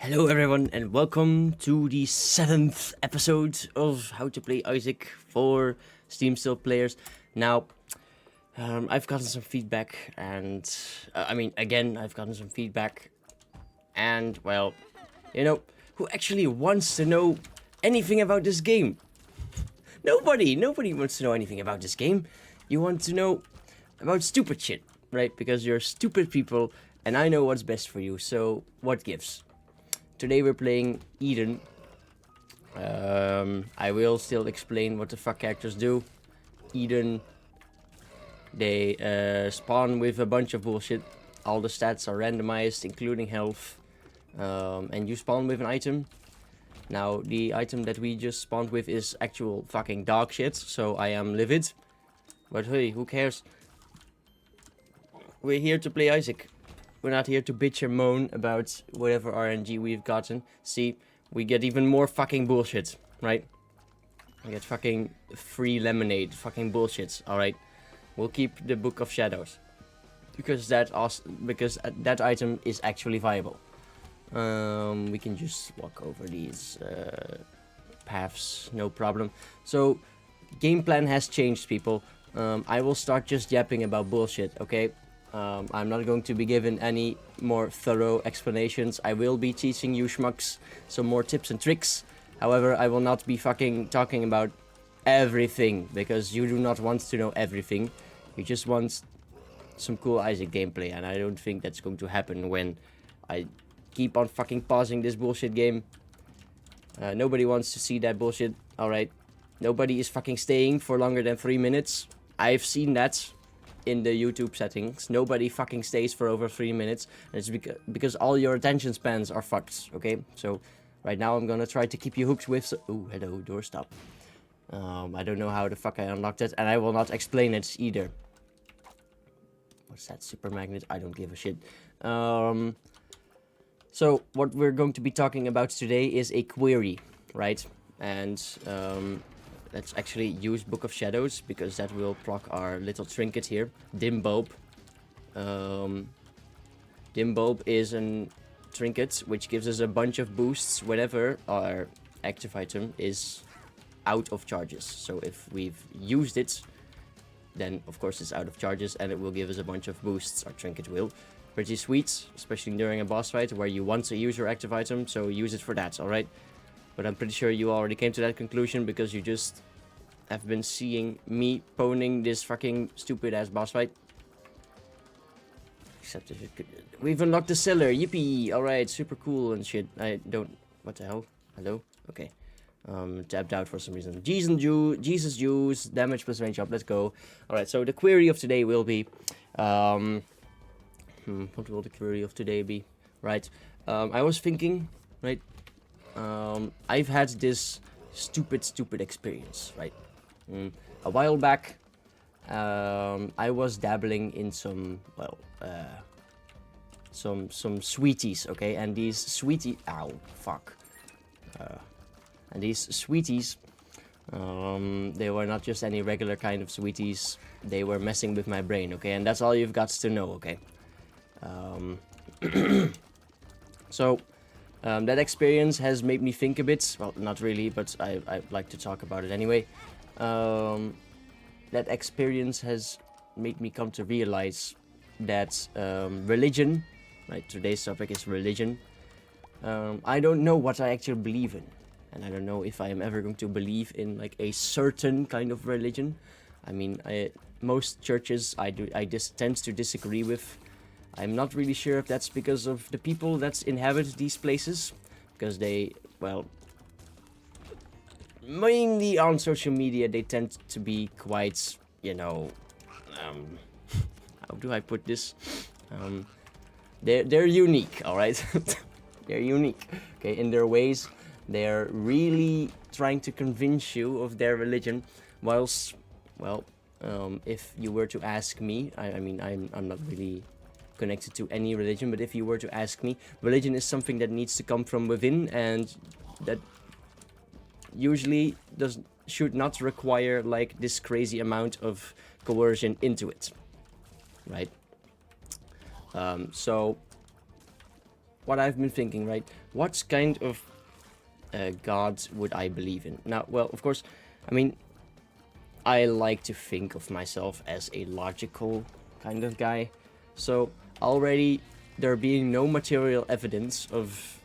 Hello everyone and welcome to the 7th episode of How to Play Isaac for steamsale players. Now, I've gotten some feedback and, I've gotten some feedback and, well, who actually wants to know anything about this game? Nobody wants to know anything about this game. You want to know about stupid shit, right? Because you're stupid people and I know what's best for you, so what gives? Today we're playing Eden. I will still explain what the fuck characters do. Eden, they spawn with a bunch of bullshit. All the stats are randomized, including health. And you spawn with an item. Now, the item that we just spawned with is actual fucking dog shit, so I am livid. But hey, who cares? We're here to play Isaac. We're not here to bitch and moan about whatever RNG we've gotten. See, we get even more fucking bullshit, right? We get fucking free lemonade, fucking bullshit, alright? We'll keep the Book of Shadows. Because that item is actually viable. We can just walk over these paths, no problem. So, game plan has changed, people. I will start just yapping about bullshit, okay? I'm not going to be given any more thorough explanations. I will be teaching you schmucks some more tips and tricks. However, I will not be fucking talking about everything, because you do not want to know everything. You just want some cool Isaac gameplay, and I don't think that's going to happen when I keep on fucking pausing this bullshit game. Nobody wants to see that bullshit, alright? Nobody is fucking staying for longer than 3 minutes. I've seen that in the YouTube settings. Nobody fucking stays for over 3 minutes. And it's because all your attention spans are fucked, okay? So, right now I'm gonna try to keep you hooked with... Ooh, hello, doorstop. I don't know how the fuck I unlocked it, and I will not explain it either. What's that, super magnet? I don't give a shit. So, what we're going to be talking about today is a query, right? And, let's actually use Book of Shadows, because that will proc our little trinket here, Dim Bulb. Dim Bulb is a trinket which gives us a bunch of boosts whenever our active item is out of charges. So if we've used it, then of course it's out of charges and it will give us a bunch of boosts, our trinket will. Pretty sweet, especially during a boss fight where you want to use your active item, so use it for that, alright? But I'm pretty sure you already came to that conclusion because you just have been seeing me poning this fucking stupid ass boss fight. Except if it could... We've unlocked the cellar, yippee! Alright, super cool and shit. I don't... What the hell? Hello? Okay. Tapped out for some reason. Jesus juice, damage plus range up, let's go. Alright, so the query of today will be... what will the query of today be? Right. I was thinking, right... I've had this stupid experience, right? A while back, I was dabbling in some, well, some sweeties, okay? And these sweeties, ow, fuck. And these sweeties, they were not just any regular kind of sweeties. They were messing with my brain, okay? And that's all you've got to know, okay? So... that experience has made me think a bit. Well, not really, but I'd like to talk about it anyway. That experience has made me come to realize that religion, right, today's topic is religion. I don't know what I actually believe in. And I don't know if I am ever going to believe in like a certain kind of religion. I mean, most churches I tend to disagree with. I'm not really sure if that's because of the people that inhabit these places. Because they, well... mainly on social media, they tend to be quite, you know... how do I put this? They're unique, alright? They're unique. Okay, in their ways, they're really trying to convince you of their religion. Whilst, well, if you were to ask me, I mean, I'm not really... connected to any religion, but if you were to ask me, religion is something that needs to come from within, and that usually should not require like this crazy amount of coercion into it, right? So what I've been thinking, right? What kind of gods would I believe in? Now, well, of course, I mean, I like to think of myself as a logical kind of guy. So already there being no material evidence of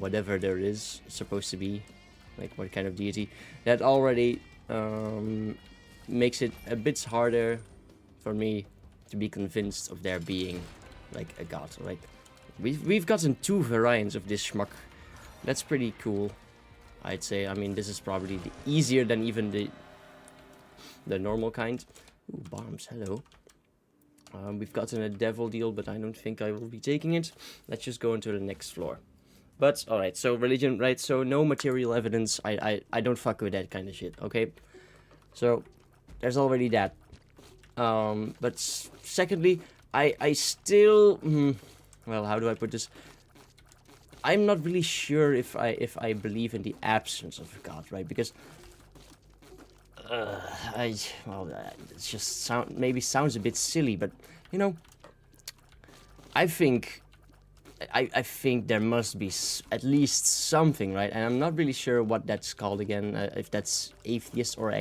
whatever there is supposed to be, like what kind of deity, that already makes it a bit harder for me to be convinced of there being like a god. Like we've gotten 2 variants of this schmuck. That's pretty cool, I'd say. I mean, this is probably easier than even the normal kind. Ooh, bombs, hello. We've gotten a devil deal, but I don't think I will be taking it. Let's just go into the next floor. But, alright, so religion, right? So no material evidence. I don't fuck with that kind of shit, okay? So, there's already that. But secondly, I still... well, how do I put this? I'm not really sure if I believe in the absence of God, right? Because... it's just maybe sounds a bit silly, but you know, I think there must be at least something, right? And I'm not really sure what that's called again, if that's atheist or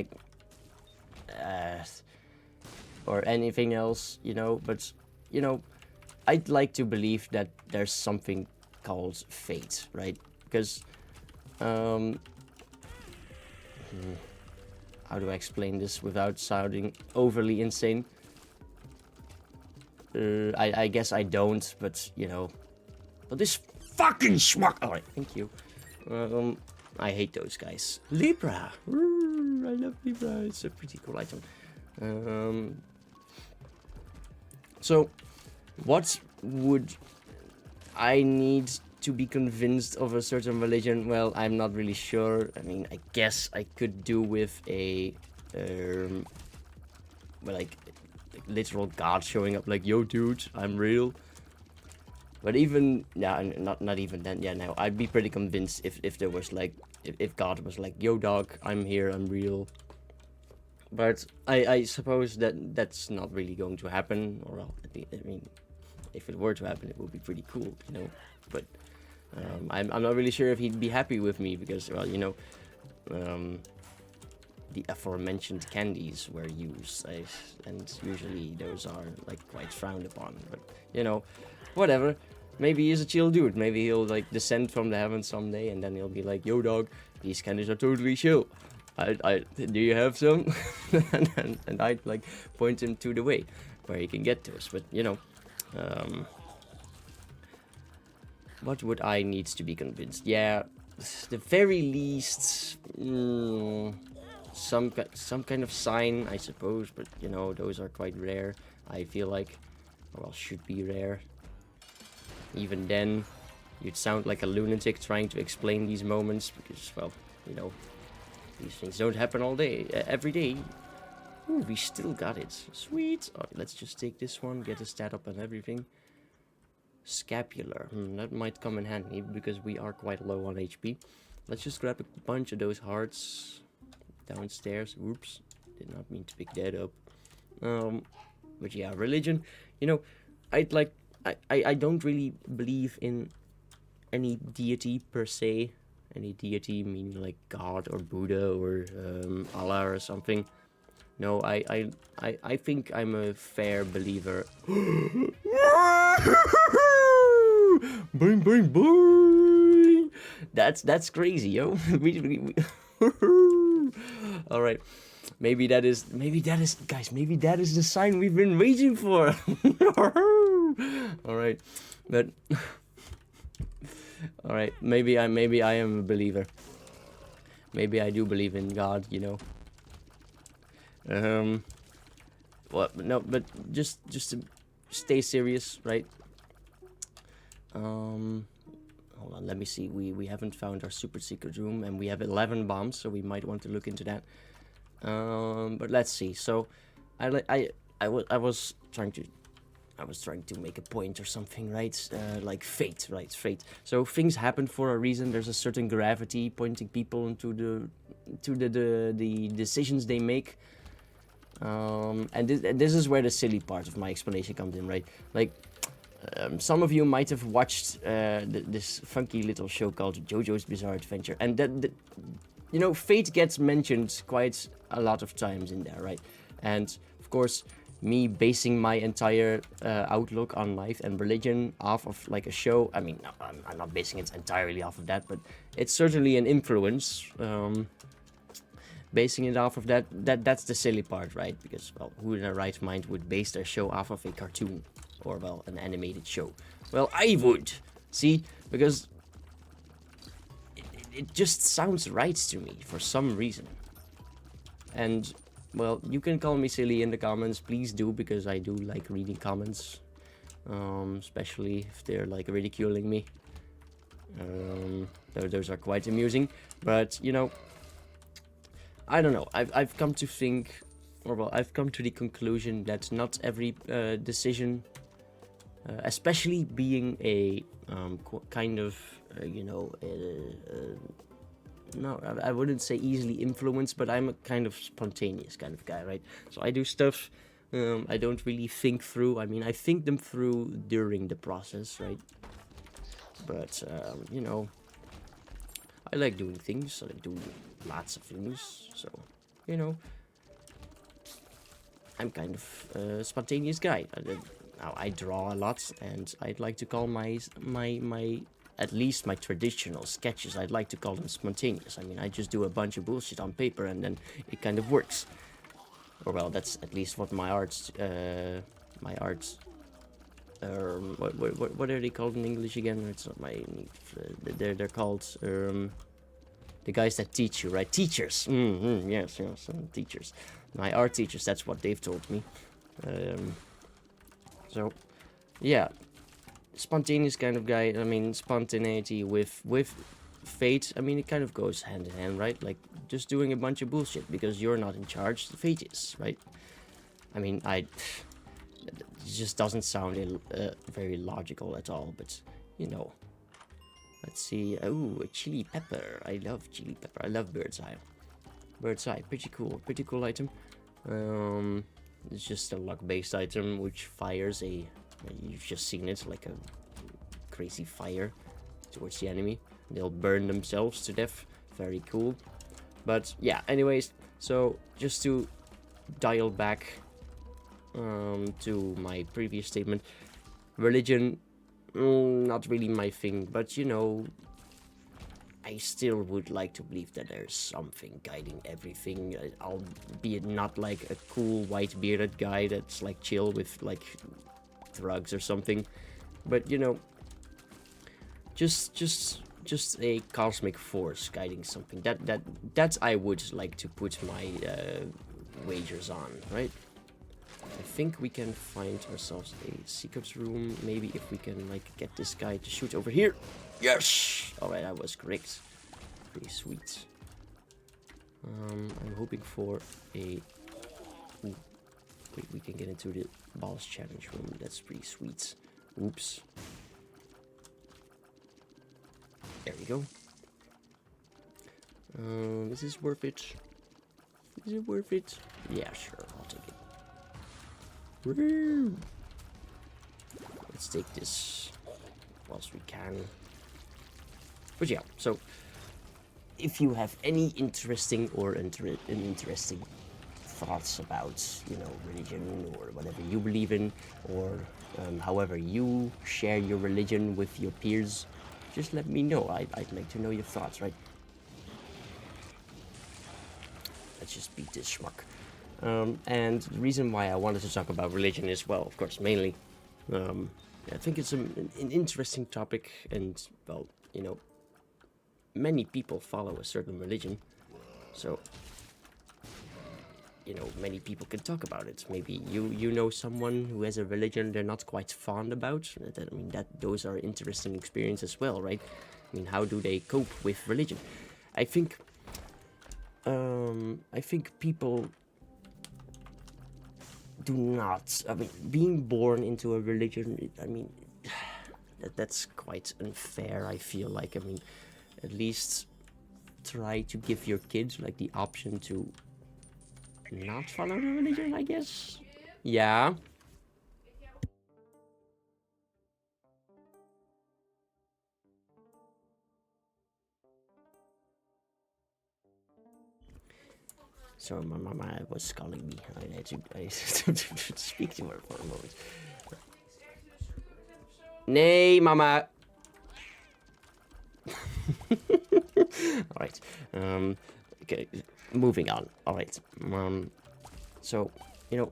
anything else, you know. But you know, I'd like to believe that there's something called fate, right? Because how do I explain this without sounding overly insane? I guess I don't, but you know. But this fucking schmuck! Alright, thank you. I hate those guys. Libra! I love Libra, it's a pretty cool item. So, what would I need to be convinced of a certain religion? Well, I'm not really sure. I mean, I guess I could do with a like literal god showing up like, yo dude, I'm real. But even not even then, yeah, no, I'd be pretty convinced if there was like, if God was like, yo dog, I'm here, I'm real. But I suppose that's not really going to happen, or well, I mean, if it were to happen, it would be pretty cool, you know. But I'm not really sure if he'd be happy with me, because, well, you know, the aforementioned candies were used, and usually those are like quite frowned upon. But you know, whatever. Maybe he's a chill dude. Maybe he'll like descend from the heavens someday, and then he'll be like, "Yo, dog, these candies are totally chill. Do you have some?" and I'd like point him to the way where he can get to us. But you know, what would I need to be convinced? Yeah, the very least, some kind of sign, I suppose. But you know, those are quite rare. I feel like, well, should be rare. Even then, you'd sound like a lunatic trying to explain these moments, because, well, you know, these things don't happen all day, every day. Ooh, we still got it. Sweet. Alright, let's just take this one, get a stat up and everything. Scapular. That might come in handy, because we are quite low on HP. Let's just grab a bunch of those hearts downstairs. Oops. Did not mean to pick that up. But yeah, religion. You know, I don't really believe in any deity per se. Any deity meaning like God or Buddha or Allah or something. No, I think I'm a fair believer. Boing boing boing. That's crazy, yo. All right. Maybe that is guys, maybe that is the sign we've been waiting for. All right. But all right, maybe I am a believer. Maybe I do believe in God, you know. Well, no, but just to stay serious, right? Hold on, let me see. We haven't found our super secret room, and we have 11 bombs, so we might want to look into that. But let's see. So, I was trying to make a point or something, right? Like fate, right? Fate. So things happen for a reason. There's a certain gravity pointing people into the decisions they make. And this is where the silly part of my explanation comes in, right? Like, Some of you might have watched this funky little show called JoJo's Bizarre Adventure, and you know, fate gets mentioned quite a lot of times in there, right? And of course, me basing my entire outlook on life and religion off of like a show. I mean, no, I'm not basing it entirely off of that, but it's certainly an influence. Basing it off of that's the silly part, right? Because, well, who in their right mind would base their show off of a cartoon or, well, an animated show? Well, I would, see, because it just sounds right to me for some reason. And, well, you can call me silly in the comments, please do, because I do like reading comments, especially if they're like ridiculing me. Those are quite amusing, but you know, I don't know. I've come to think, or well, I've come to the conclusion that not every decision, especially being a kind of, you know, no, I wouldn't say easily influenced, but I'm a kind of spontaneous kind of guy, right? So I do stuff I don't really think through. I mean, I think them through during the process, right? But, you know, I like doing things. I like doing lots of things. So, you know, I'm kind of a spontaneous guy. Now, I draw a lot, and I'd like to call my at least my traditional sketches, I'd like to call them spontaneous. I mean, I just do a bunch of bullshit on paper, and then it kind of works. Or, well, that's at least what my arts, what are they called in English again? It's not my, they're called, the guys that teach you, right? Teachers. Yes, teachers. My art teachers, that's what they've told me. So, yeah. Spontaneous kind of guy. I mean, spontaneity with fate. I mean, it kind of goes hand in hand, right? Like, just doing a bunch of bullshit because you're not in charge. The fate is, right? I mean, it just doesn't sound very logical at all, but, you know. Let's see. Oh, a chili pepper. I love chili pepper. I love bird's eye. Bird's eye. Pretty cool item. It's just a luck-based item which fires a... You've just seen it, like a crazy fire towards the enemy. They'll burn themselves to death. Very cool. But yeah, anyways, so just to dial back to my previous statement, religion, not really my thing, but you know, I still would like to believe that there's something guiding everything, albeit not like a cool white bearded guy that's like chill with like drugs or something, but you know, just a cosmic force guiding something. That I would like to put my wagers on, right? I think we can find ourselves a secret room. Maybe if we can like get this guy to shoot over here. Yes. All right, I was correct. Pretty sweet. I'm hoping for a. Ooh. We can get into the boss challenge room. That's pretty sweet. Oops. There we go. This is worth it. Is it worth it? Yeah, sure. I'll take it. Woo! Let's take this whilst we can. But yeah, so if you have any interesting or interesting thoughts about, you know, religion or whatever you believe in, or however you share your religion with your peers, just let me know. I'd like to know your thoughts, right? Let's just beat this schmuck. And the reason why I wanted to talk about religion is, well, of course, mainly, I think it's an interesting topic, and, well, you know, many people follow a certain religion, so, you know, many people can talk about it. Maybe you know someone who has a religion they're not quite fond about. I mean, those are interesting experiences as well, right? I mean, how do they cope with religion? I think people do not. I mean, being born into a religion, I mean, that's quite unfair, I feel like. I mean, at least try to give your kids like the option to not follow the religion, I guess. Yeah. So my mama was calling me. I had to speak to her for a moment. Nee, mama. All right. Okay. Moving on. All right. So you know,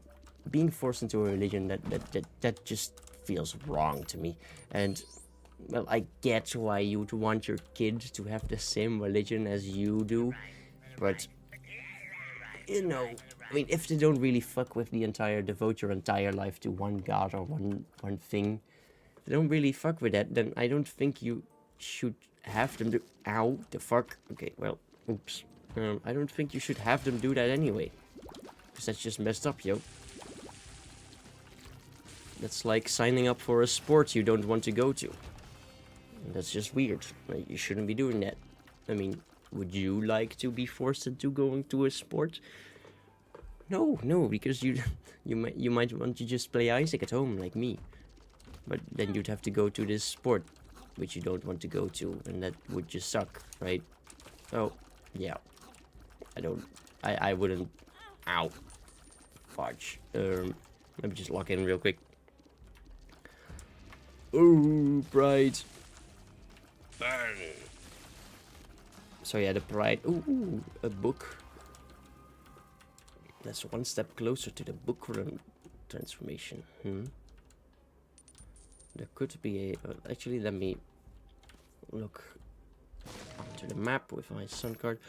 being forced into a religion that just feels wrong to me, and well, I get why you'd want your kid to have the same religion as you do, but you know, I mean, if they don't really fuck with the entire, devote your entire life to one god or one thing, if they don't really fuck with that, then I don't think you should have them do. Ow, the fuck. Okay, well, oops. I don't think you should have them do that anyway, because that's just messed up, yo. That's like signing up for a sport you don't want to go to. That's just weird. Like, you shouldn't be doing that. I mean, would you like to be forced into going to a sport? No, because you might want to just play Isaac at home like me. But then you'd have to go to this sport, which you don't want to go to, and that would just suck, right? Oh, yeah. I wouldn't. Ow. Fudge. Let me just lock in real quick. Oh, pride. Burn. So yeah, the pride. Ooh, a book. That's one step closer to the book transformation. There could be a. Actually, let me look onto the map with my sun card.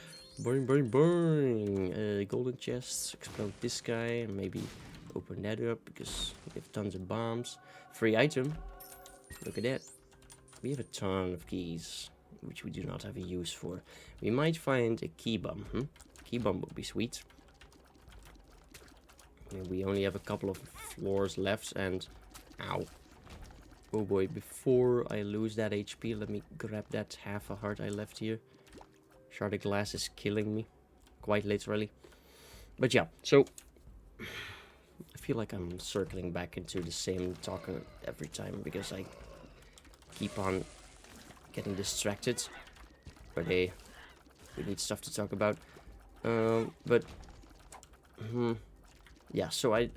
Boing, boing, boing. Golden chests. Explode this guy and maybe open that up because we have tons of bombs. Free item. Look at that. We have a ton of keys, which we do not have a use for. We might find a key bomb. Key bomb would be sweet. And we only have a couple of floors left, and ow. Oh boy, before I lose that HP, let me grab that half a heart I left here. Shard of glass is killing me, quite literally. But yeah, so I feel like I'm circling back into the same talk every time because I keep on getting distracted. But hey, we need stuff to talk about. Yeah, so I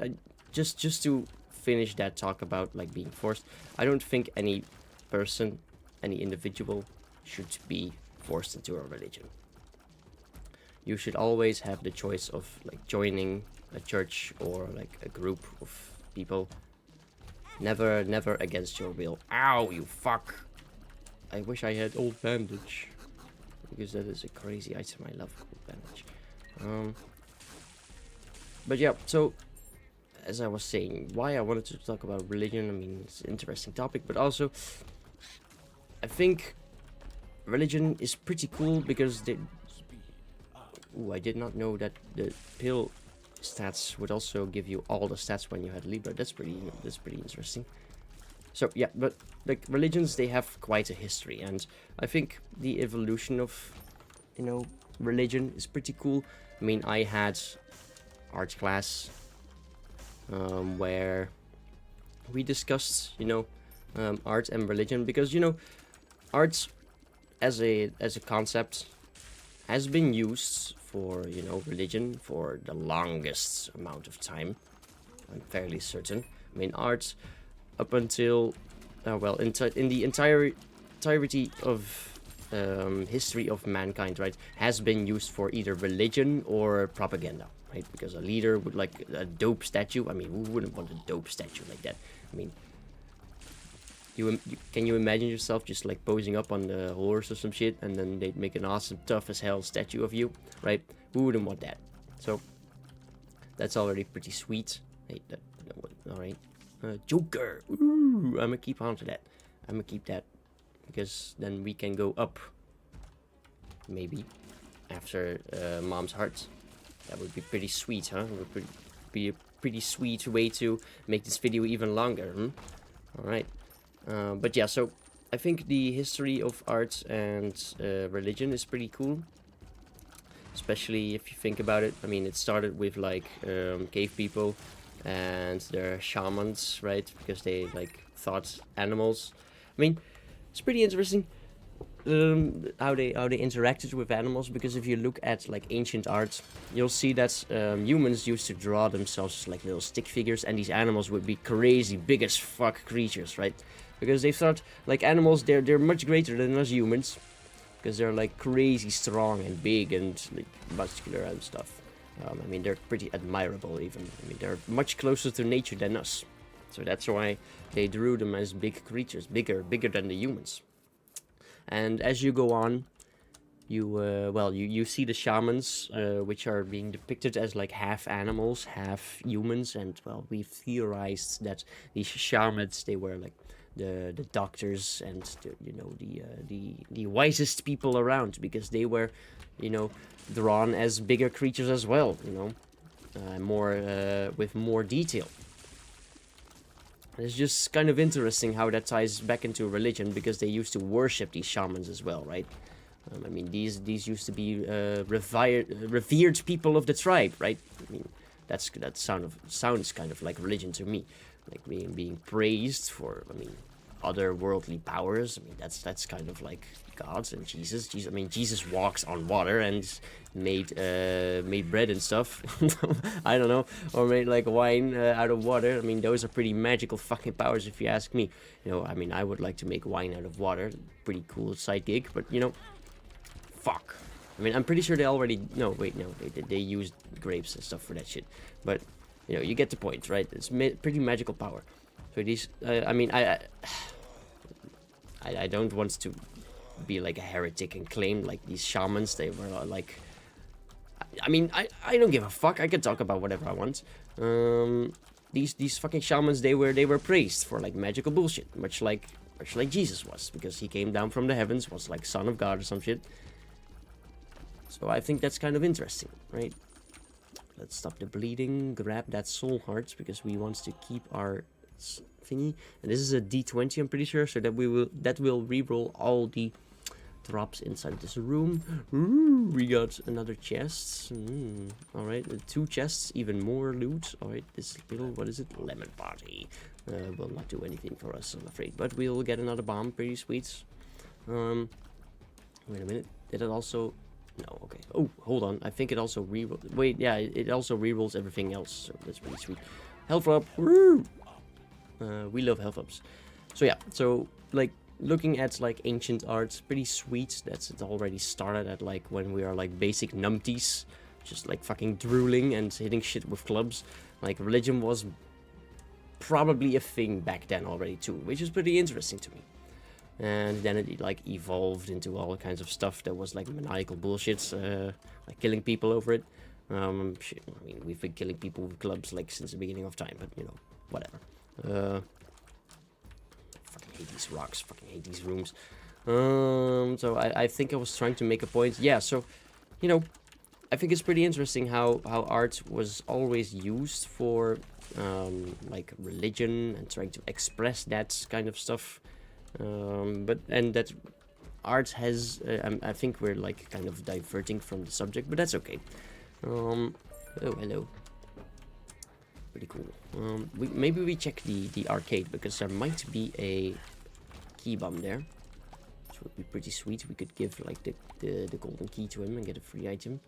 just to finish that talk about like being forced, I don't think any person, any individual should be forced into a religion. You should always have the choice of like joining a church or like a group of people. Never against your will. Ow, you fuck. I wish I had old bandage, because that is a crazy item. I love old bandage. But yeah, so as I was saying, why I wanted to talk about religion, I mean, it's an interesting topic, but also I think religion is pretty cool because they... Ooh, I did not know that the pill stats would also give you all the stats when you had Libra. That's pretty interesting. So yeah, but like religions, they have quite a history, and I think the evolution of, you know, religion is pretty cool. I mean, I had art class where we discussed, you know, art and religion, because, you know, art as a concept has been used for, you know, religion for the longest amount of time. I'm fairly certain. I mean, art up until well, in the entirety of history of mankind, right, has been used for either religion or propaganda, right? Because a leader would like a dope statue. I mean, who wouldn't want a dope statue like that? I mean, can you imagine yourself just like posing up on the horse or some shit, and then they'd make an awesome tough as hell statue of you, right? Who wouldn't want that? So that's already pretty sweet. Hey, all right. Joker. Ooh, I'm gonna keep on to that. I'm gonna keep that because then we can go up. Maybe after Mom's heart. That would be pretty sweet, huh? It would be a pretty sweet way to make this video even longer. All right. But yeah, so I think the history of art and religion is pretty cool. Especially if you think about it. I mean, it started with like cave people and their shamans, right? Because they like thought animals. I mean, it's pretty interesting. how they interacted with animals, because if you look at like ancient art, you'll see that humans used to draw themselves as like little stick figures, and these animals would be crazy big as fuck creatures, right? Because they thought like animals, they're much greater than us humans, because they're like crazy strong and big and like muscular and stuff. I mean, they're pretty admirable even. I mean, they're much closer to nature than us, so that's why they drew them as big creatures, bigger than the humans. And as you go on, you see the shamans, which are being depicted as like half animals, half humans, and well, we've theorized that these shamans, they were like the doctors and the wisest people around, because they were, drawn as bigger creatures as well, more with more detail. It's just kind of interesting how that ties back into religion, because they used to worship these shamans as well, right? I mean, these used to be revered people of the tribe, right? I mean, that sounds kind of like religion to me, like being praised for, I mean, other worldly powers. I mean, that's kind of like gods and Jesus. I mean, Jesus walks on water and made bread and stuff. I don't know, or made like wine out of water. I mean, those are pretty magical fucking powers, if you ask me. I mean, I would like to make wine out of water. Pretty cool side gig, but fuck. I mean, I'm pretty sure they already. No, wait, no, they used grapes and stuff for that shit. But you get the point, right? It's pretty magical power. So these, I mean, I don't want to be like a heretic and claim like these shamans, they were like, I mean, I don't give a fuck. I can talk about whatever I want. These fucking shamans, they were praised for like magical bullshit, much like Jesus was, because he came down from the heavens, was like son of God or some shit. So I think that's kind of interesting, right? Let's stop the bleeding, grab that soul heart, because we want to keep our thingy, and this is a D20, I'm pretty sure, so that will reroll all the drops inside this room. Ooh, we got another chest. All right, 2 chests, even more loot. All right, this little, what is it, lemon party, will not do anything for us, I'm afraid, but we'll get another bomb. Pretty sweet. Wait a minute, did it also? No, okay. Oh, hold on, I think it also rerolls. Wait, yeah, it also rerolls everything else, so that's pretty sweet. Health up. Woo! We love health ups. So yeah, so like looking at like ancient art, pretty sweet that it already started at like when we are like basic numpties, just like fucking drooling and hitting shit with clubs. Like religion was probably a thing back then already too, which is pretty interesting to me. And then it like evolved into all kinds of stuff that was like maniacal bullshit, like killing people over it. Shit, I mean, we've been killing people with clubs like since the beginning of time, but whatever. Fucking hate these rocks, fucking hate these rooms. So I think I was trying to make a point. Yeah, so, I think it's pretty interesting how art was always used for, like, religion and trying to express that kind of stuff. And that art has, I think we're, like, kind of diverting from the subject, but that's okay. Oh, hello. Pretty cool. Maybe we check the arcade, because there might be a key bomb there, which would be pretty sweet. We could give like the golden key to him and get a free item.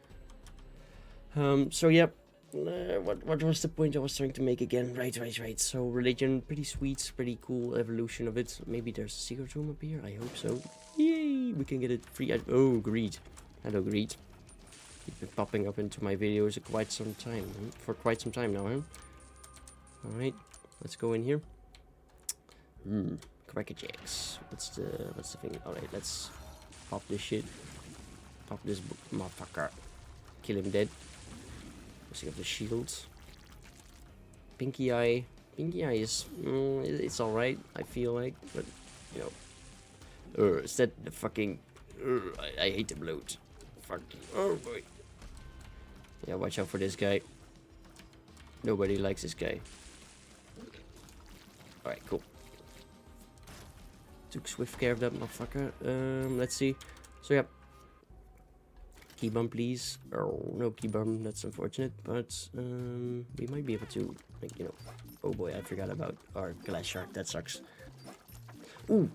So yeah, what was the point I was trying to make again? Right. So religion, pretty sweet, pretty cool evolution of it. Maybe there's a secret room up here. I hope so. Yay! We can get a free item. Oh, greed. Hello, greed. You've been popping up into my videos for quite some time now, huh? Alright, let's go in here. Crackerjacks. What's the thing? Alright, let's pop this shit. Pop this motherfucker. Kill him dead. Let's get the shields. Pinky eye. Pinky eye is it's alright, I feel like, but is that the fucking I hate the bloat. Fuck. Oh boy. Yeah, watch out for this guy. Nobody likes this guy. Alright, cool. Took swift care of that motherfucker. Let's see. So, yeah. Key bomb, please. Oh, no key bomb. That's unfortunate. But, we might be able to, like, Oh boy, I forgot about our glass shark. That sucks. Ooh.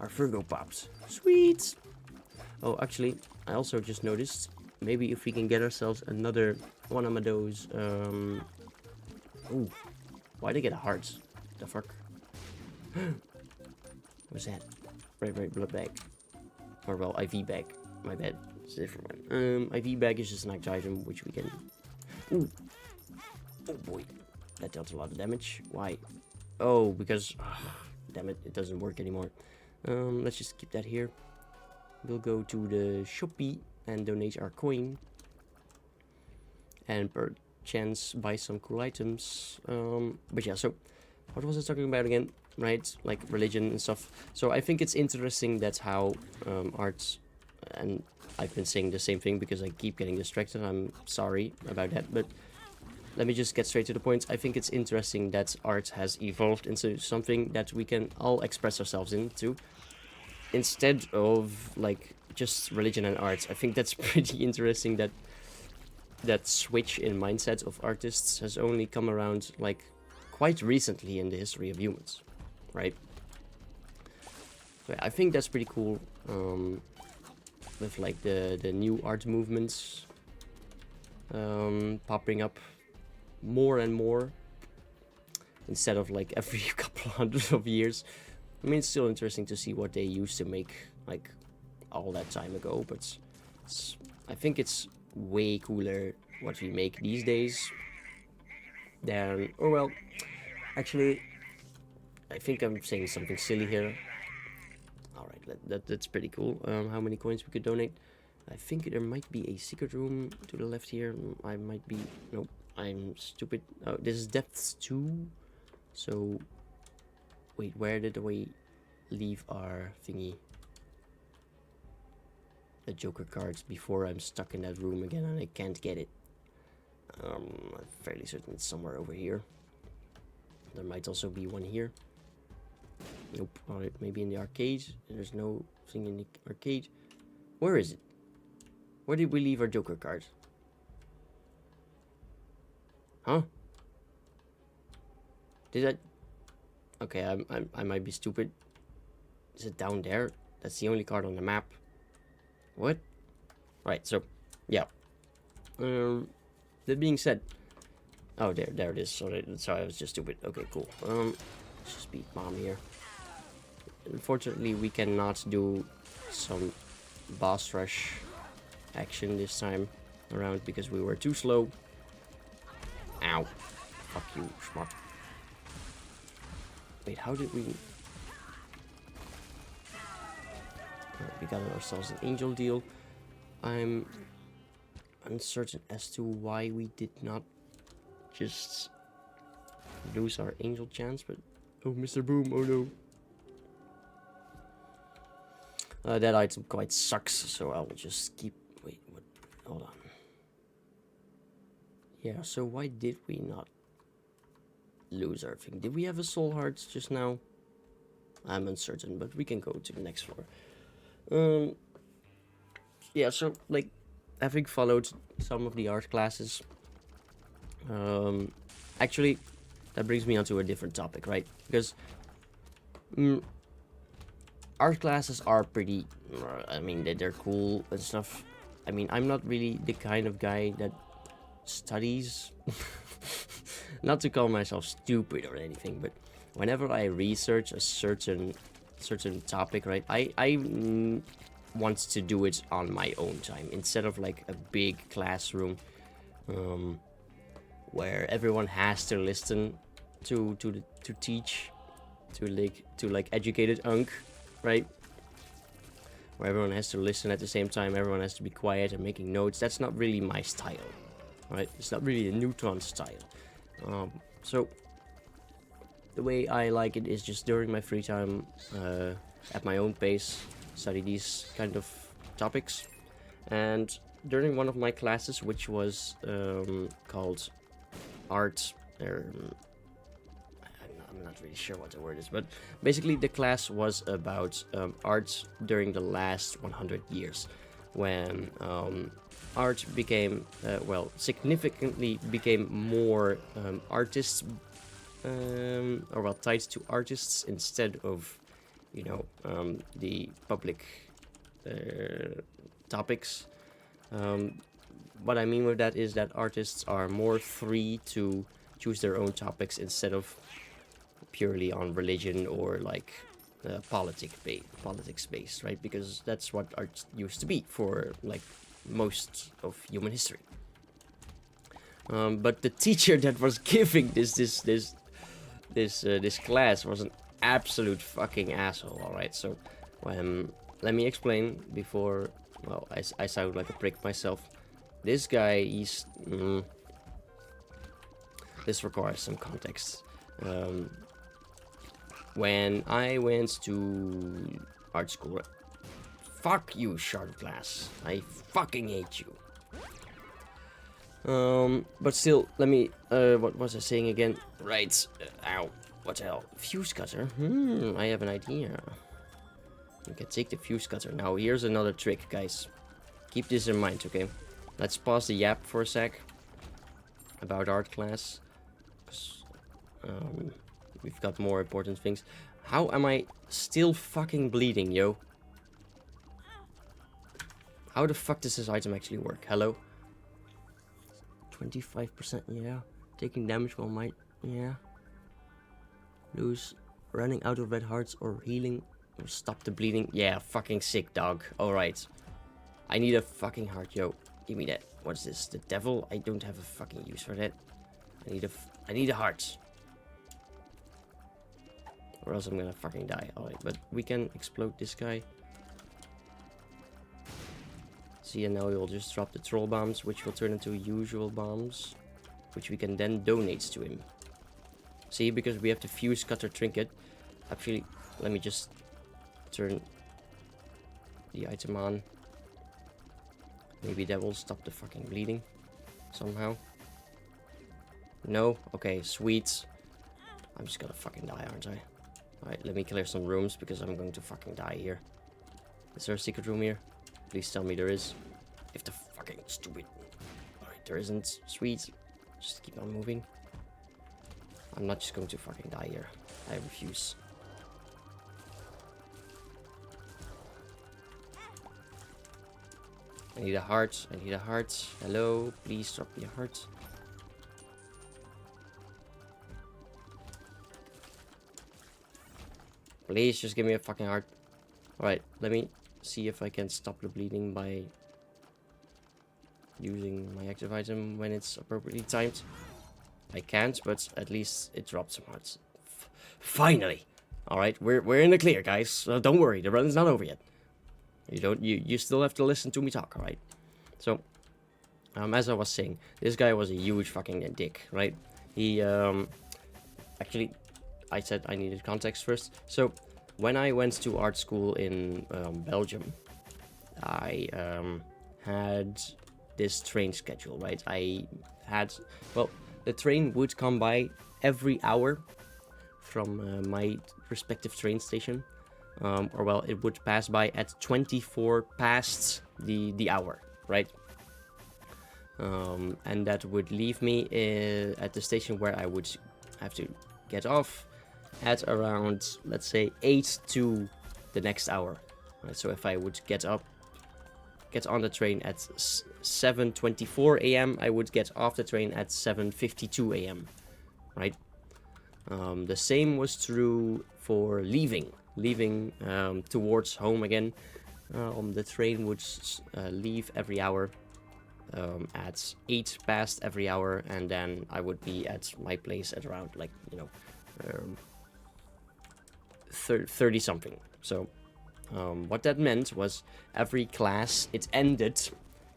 Our Virgo pops. Sweet! Oh, actually, I also just noticed, maybe if we can get ourselves another one of those, ooh, why'd I get a heart? The fuck? What's that? Red blood bag. Or, well, IV bag. My bad. It's a different one. IV bag is just an active item, which we can... Ooh! Oh boy. That dealt a lot of damage. Why? Oh, because... damn it, it doesn't work anymore. Let's just keep that here. We'll go to the Shopee and donate our coin. And per chance buy some cool items. But yeah, so... What was I talking about again? Right? Like religion and stuff. So I think it's interesting that's how arts... And I've been saying the same thing because I keep getting distracted. I'm sorry about that. But let me just get straight to the point. I think it's interesting that art has evolved into something that we can all express ourselves into. Instead of like just religion and arts. I think that's pretty interesting that that switch in mindset of artists has only come around like quite recently in the history of humans, right? So yeah, I think that's pretty cool. With like the new art movements popping up more and more instead of like every couple hundred of years. I mean, it's still interesting to see what they used to make like all that time ago, but I think it's way cooler what we make these days than, oh well, actually, I think I'm saying something silly here. Alright, that's pretty cool. How many coins we could donate? I think there might be a secret room to the left here. I might be... Nope, I'm stupid. Oh, this is depths 2. So... Wait, where did we leave our thingy? The Joker cards before I'm stuck in that room again and I can't get it. I'm fairly certain it's somewhere over here. There might also be one here. Nope. Alright, maybe in the arcade. There's no thing in the arcade. Where is it? Where did we leave our Joker card? Huh? Did I... Okay, I might be stupid. Is it down there? That's the only card on the map. What? Right, so... Yeah. That being said... Oh, there it is. Sorry, I was just stupid. Okay, cool. Let's just beat Mom here. Unfortunately, we cannot do some boss rush action this time around because we were too slow. Ow. Fuck you, schmuck. Wait, how did we... We got ourselves an angel deal. I'm uncertain as to why we did not just lose our angel chance, but... Oh, Mr. Boom, oh no. That item quite sucks, so I'll just keep... Wait, what? Hold on. Yeah, so why did we not lose our thing? Did we have a soul heart just now? I'm uncertain, but we can go to the next floor. Yeah, so, like, having followed some of the art classes... actually, that brings me on to a different topic, right? Because... art classes are pretty, I mean, they're cool and stuff. I mean, I'm not really the kind of guy that studies. Not to call myself stupid or anything, but whenever I research a certain topic, right, I want to do it on my own time instead of like a big classroom where everyone has to listen to teach to like educated unk. Right? Where everyone has to listen at the same time, everyone has to be quiet and making notes. That's not really my style, right? It's not really a neutron style. So, the way I like it is just during my free time, at my own pace, study these kind of topics. And during one of my classes, which was called Art, I'm not really sure what the word is, but basically the class was about art during the last 100 years, when art became, well, significantly became more artists, or well, tied to artists instead of you know, the public topics. What I mean with that is that artists are more free to choose their own topics instead of purely on religion or like politics based, right? Because that's what art used to be for like most of human history. But the teacher that was giving this class was an absolute fucking asshole. All right, so let me explain before. Well, I sound like a prick myself. This guy, he's this requires some context. When I went to art school, fuck you, shard class. I fucking hate you. But still, let me, what was I saying again? Right, ow, what the hell? Fuse cutter? I have an idea. You can take the fuse cutter. Now, here's another trick, guys. Keep this in mind, okay? Let's pause the yap for a sec. About art class. We've got more important things. How am I still fucking bleeding, yo? How the fuck does this item actually work? Hello? 25%, yeah. Taking damage while might, yeah. Lose, running out of red hearts or healing or stop the bleeding. Yeah, fucking sick, dog. Alright. I need a fucking heart, yo. Give me that. What is this? The devil? I don't have a fucking use for that. I need a heart. Or else I'm gonna fucking die. Alright, but we can explode this guy. See, and now we'll just drop the troll bombs, which will turn into usual bombs, which we can then donate to him. See, because we have the fuse cutter trinket. Actually, let me just turn the item on. Maybe that will stop the fucking bleeding somehow. No? Okay, sweet. I'm just gonna fucking die, aren't I? Alright, let me clear some rooms because I'm going to fucking die here. Is there a secret room here? Please tell me there is. If the fucking stupid... Alright, there isn't. Sweet. Just keep on moving. I'm not just going to fucking die here. I refuse. I need a heart. I need a heart. Hello? Please drop me a heart. Please just give me a fucking heart. Alright, let me see if I can stop the bleeding by using my active item when it's appropriately timed. I can't, but at least it dropped some hearts. Finally! Alright, we're in the clear, guys. So don't worry, the run's not over yet. You still have to listen to me talk, alright? So, as I was saying, this guy was a huge fucking dick, right? He, actually, I said I needed context first. So, when I went to art school in Belgium, I had this train schedule, right? I had, well, the train would come by every hour from my respective train station. Or well, it would pass by at 24 past the hour, right? And that would leave me at the station where I would have to get off at around, let's say, 8 to the next hour. Right? So if I would get on the train at 7:24 a.m., I would get off the train at 7:52 a.m., right? The same was true for leaving towards home again. The train would leave every hour at 8 past every hour, and then I would be at my place at around, like, 30 something. So what that meant was every class, it ended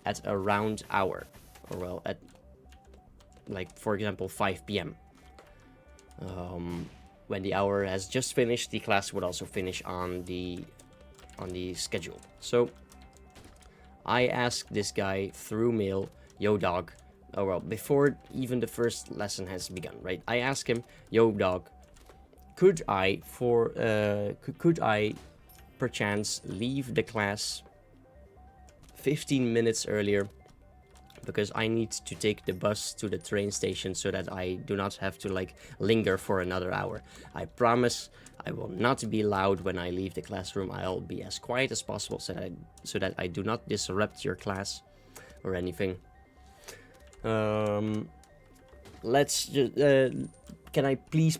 at a round hour, or well, at, like, for example, 5 p.m. When the hour has just finished, the class would also finish on the schedule. So I asked this guy through mail, yo dog, oh well, before even the first lesson has begun, right? I asked him, yo dog, could I perchance leave the class 15 minutes earlier because I need to take the bus to the train station so that I do not have to like linger for another hour. I promise I will not be loud when I leave the classroom. I'll be as quiet as possible so that I do not disrupt your class or anything. Let's just can I please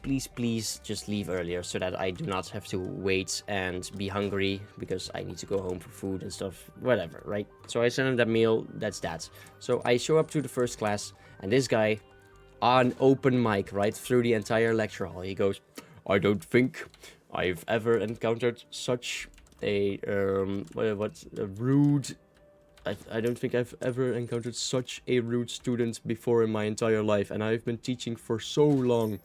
just leave earlier so that I do not have to wait and be hungry because I need to go home for food and stuff, whatever, right? So I send him that mail, that's that. So I show up to the first class, and this guy, on open mic, right, through the entire lecture hall, he goes, I don't think I've ever encountered such a, a rude... I don't think I've ever encountered such a rude student before in my entire life, and I've been teaching for so long.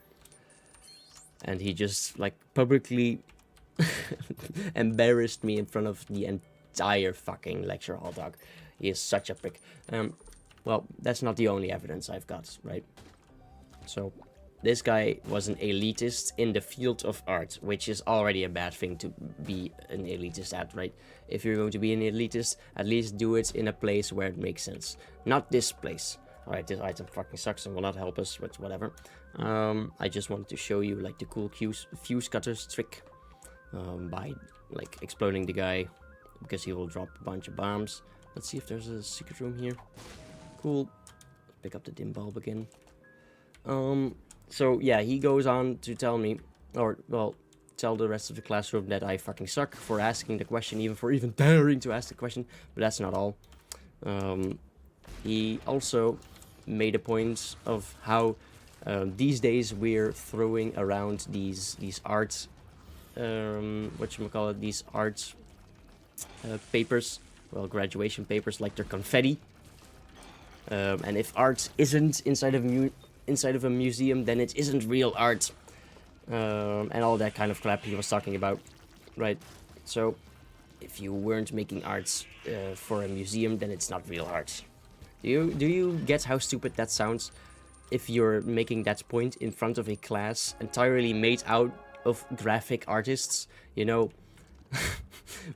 And he just, like, publicly embarrassed me in front of the entire fucking lecture hall, dog. He is such a prick. Well, that's not the only evidence I've got, right? So, this guy was an elitist in the field of art, which is already a bad thing to be an elitist at, right? If you're going to be an elitist, at least do it in a place where it makes sense. Not this place. Alright, this item fucking sucks and will not help us, but whatever. I just wanted to show you, like, the cool fuse cutters trick. By, like, exploding the guy, because he will drop a bunch of bombs. Let's see if there's a secret room here. Cool. Pick up the dim bulb again. So, yeah, he goes on to tell me, or, well, tell the rest of the classroom that I fucking suck for asking the question, for even daring to ask the question, but that's not all. He also made a point of how these days we're throwing around these art, these art papers, well, graduation papers, like they're confetti. And if art isn't inside of a museum, then it isn't real art. And all that kind of crap he was talking about, right? So, if you weren't making arts for a museum, then it's not real art. Do you get how stupid that sounds? If you're making that point in front of a class entirely made out of graphic artists, you know,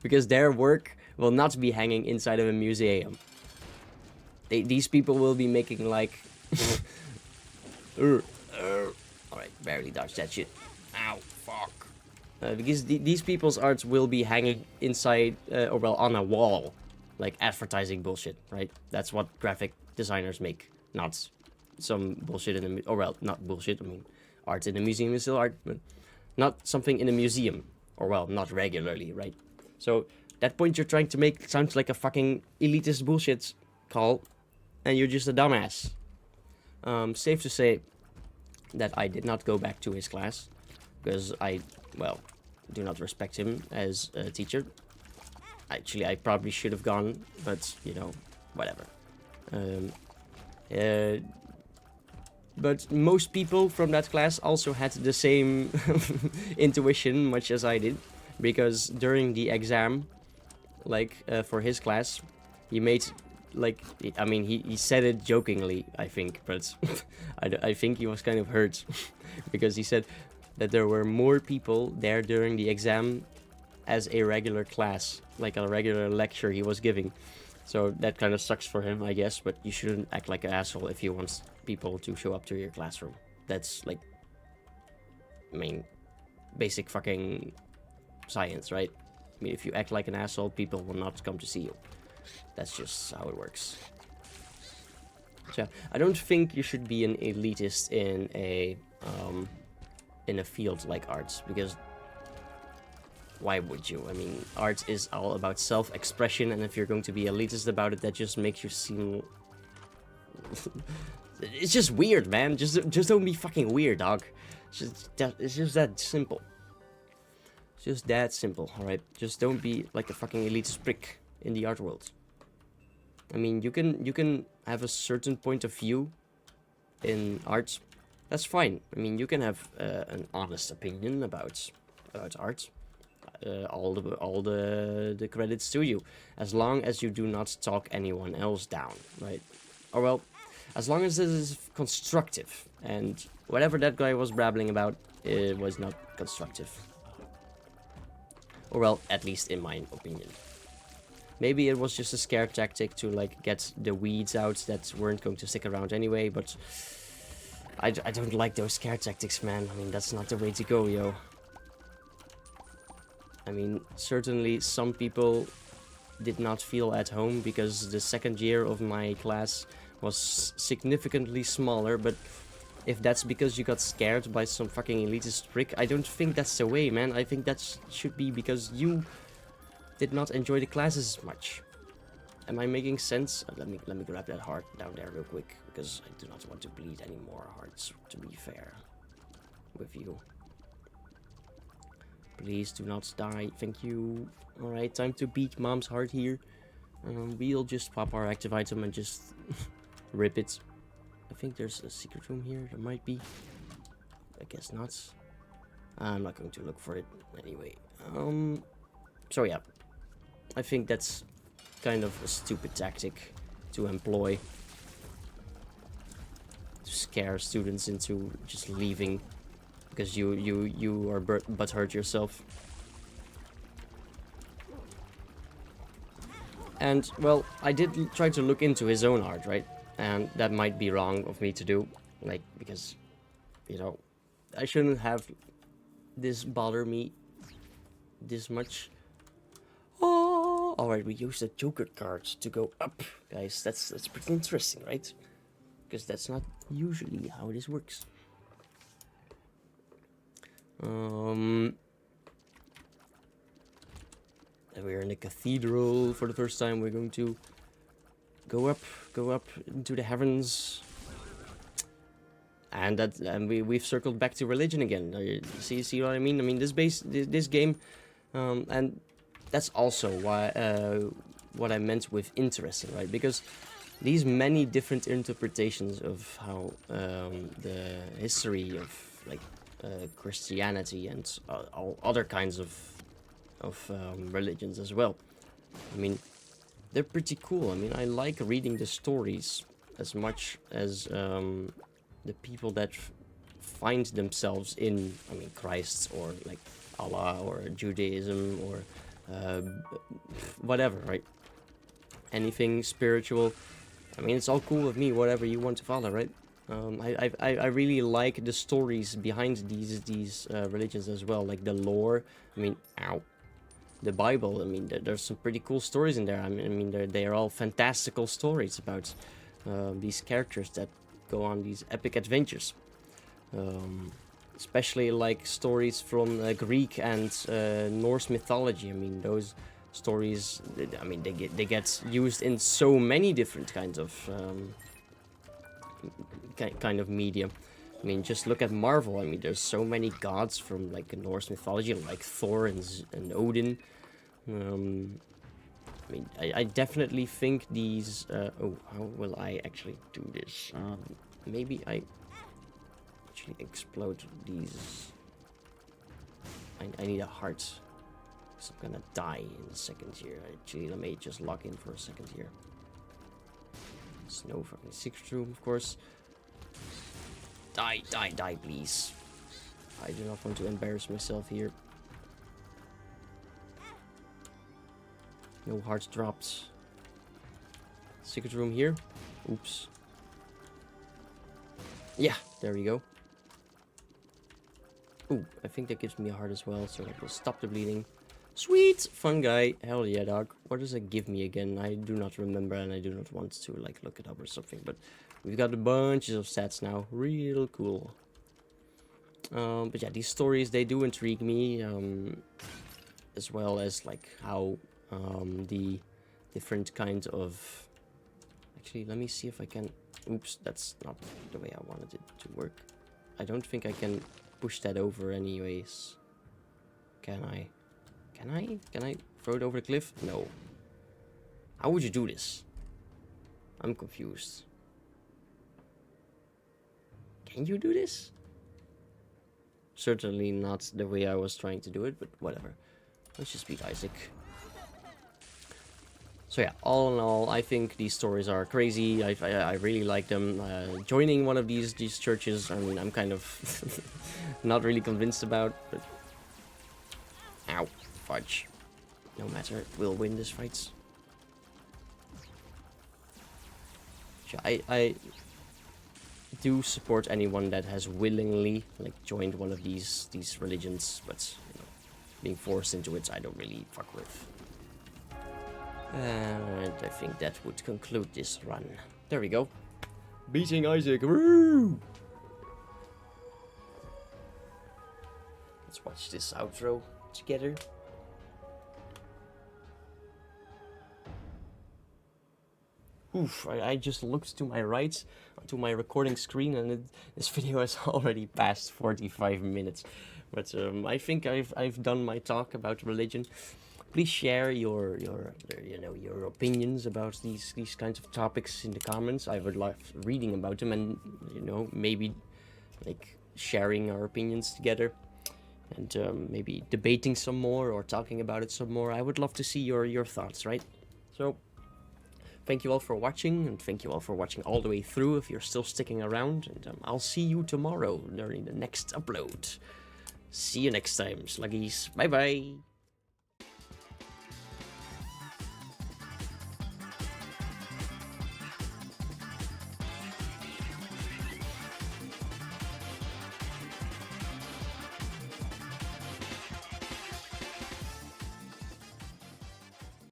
because their work will not be hanging inside of a museum. These people will be making like... Alright, barely dodged that shit. Ow, fuck. Because these people's arts will be hanging inside, or well, on a wall. Like advertising bullshit, right? That's what graphic designers make. Not some bullshit in a... Or well, not bullshit, I mean, art in a museum is still art, but not something in a museum. Or well, not regularly, right? So, that point you're trying to make sounds like a fucking elitist bullshit call, and you're just a dumbass. Safe to say that I did not go back to his class, because I, well, do not respect him as a teacher. Actually, I probably should have gone, but, you know, whatever. But most people from that class also had the same intuition, much as I did, because during the exam, like, for his class, he made... Like, I mean, he said it jokingly, I think, but I think he was kind of hurt because he said that there were more people there during the exam as a regular class, like a regular lecture he was giving. So that kind of sucks for him, I guess, but you shouldn't act like an asshole if you want people to show up to your classroom. That's, like, I mean, basic fucking science, right? I mean, if you act like an asshole, people will not come to see you. That's just how it works. So, I don't think you should be an elitist in a field like arts, because why would you? I mean, art is all about self-expression, and if you're going to be elitist about it, that just makes you seem... It's just weird, man. Just don't be fucking weird, dog. It's just that simple. It's just that simple, alright? Just don't be like a fucking elitist prick in the art world. I mean, you can have a certain point of view in art. That's fine. I mean, you can have an honest opinion about art. All the credits to you, as long as you do not talk anyone else down, right? Or well, as long as it is constructive. And whatever that guy was babbling about, it was not constructive. Or well, at least in my opinion. Maybe it was just a scare tactic to like get the weeds out that weren't going to stick around anyway, but I don't like those scare tactics, man. I mean, that's not the way to go, yo. I mean, certainly some people did not feel at home because the second year of my class was significantly smaller, but if that's because you got scared by some fucking elitist prick, I don't think that's the way, man. I think that should be because you did not enjoy the classes as much. Am I making sense? Let me grab that heart down there real quick, because I do not want to bleed any more hearts, to be fair with you. Please do not die. Thank you. Alright, time to beat mom's heart here. We'll just pop our active item and just rip it. I think there's a secret room here. There might be. I guess not. I'm not going to look for it anyway. So yeah. I think that's kind of a stupid tactic to employ. To scare students into just leaving. Because you are butthurt yourself. And, well, I did try to look into his own art, right? And that might be wrong of me to do. Like, because, you know, I shouldn't have this bother me this much. Oh, alright, we used the Joker card to go up. Guys, that's pretty interesting, right? Because that's not usually how this works. And we're in the cathedral for the first time. We're going to go up into the heavens. And we've circled back to religion again. See what I mean? I mean, this game, and that's also why what I meant with interesting, right? Because these many different interpretations of how the history of like Christianity and all other kinds of religions as well. I mean, they're pretty cool. I mean, I like reading the stories as much as the people that find themselves in, I mean, Christ or like Allah or Judaism or whatever, right? Anything spiritual. I mean, it's all cool with me, whatever you want to follow, right? I really like the stories behind these religions as well, like the lore. I mean, the Bible. I mean, there's some pretty cool stories in there. I mean, they are all fantastical stories about these characters that go on these epic adventures. Especially like stories from Greek and Norse mythology. I mean, those stories. I mean, they get used in so many different kinds of kind of media. I mean, just look at Marvel. I mean, there's so many gods from like Norse mythology, like Thor and Odin. I mean, I definitely think these. Oh, how will I actually do this? Maybe I actually explode these. I need a heart. So I'm gonna die in a second here. Actually, let me just log in for a second here. Snow from the secret room, of course. Die, please. I do not want to embarrass myself here. No hearts dropped. Secret room here. Oops. Yeah, there we go. Ooh, I think that gives me a heart as well, so that will stop the bleeding. Sweet! Fun guy. Hell yeah, dog. What does it give me again? I do not remember, and I do not want to, like, look it up or something, but we've got a bunch of stats now. Real cool. But yeah, these stories, they do intrigue me, as well as, like, how, the different kinds of... Actually, let me see if I can... Oops, that's not the way I wanted it to work. I don't think I can push that over anyways. Can I? Can I throw it over the cliff? No. How would you do this? I'm confused. Can you do this? Certainly not the way I was trying to do it, but whatever. Let's just beat Isaac. So yeah, all in all, I think these stories are crazy. I really like them. Joining one of these churches, I mean, I'm kind of not really convinced about, but... Ow. Fudge. No matter, we'll win this fight. I do support anyone that has willingly like joined one of these religions, but you know, being forced into it, I don't really fuck with. And I think that would conclude this run. There we go. Beating Isaac. Woo! Let's watch this outro together. Oof, I just looked to my right, to my recording screen, and this video has already passed 45 minutes. But I think I've done my talk about religion. Please share your opinions about these kinds of topics in the comments. I would love reading about them, and you know, maybe like sharing our opinions together, and maybe debating some more or talking about it some more. I would love to see your thoughts, right? So thank you all for watching, and thank you all for watching all the way through if you're still sticking around, and I'll see you tomorrow during the next upload. See you next time, Sluggies. Bye bye.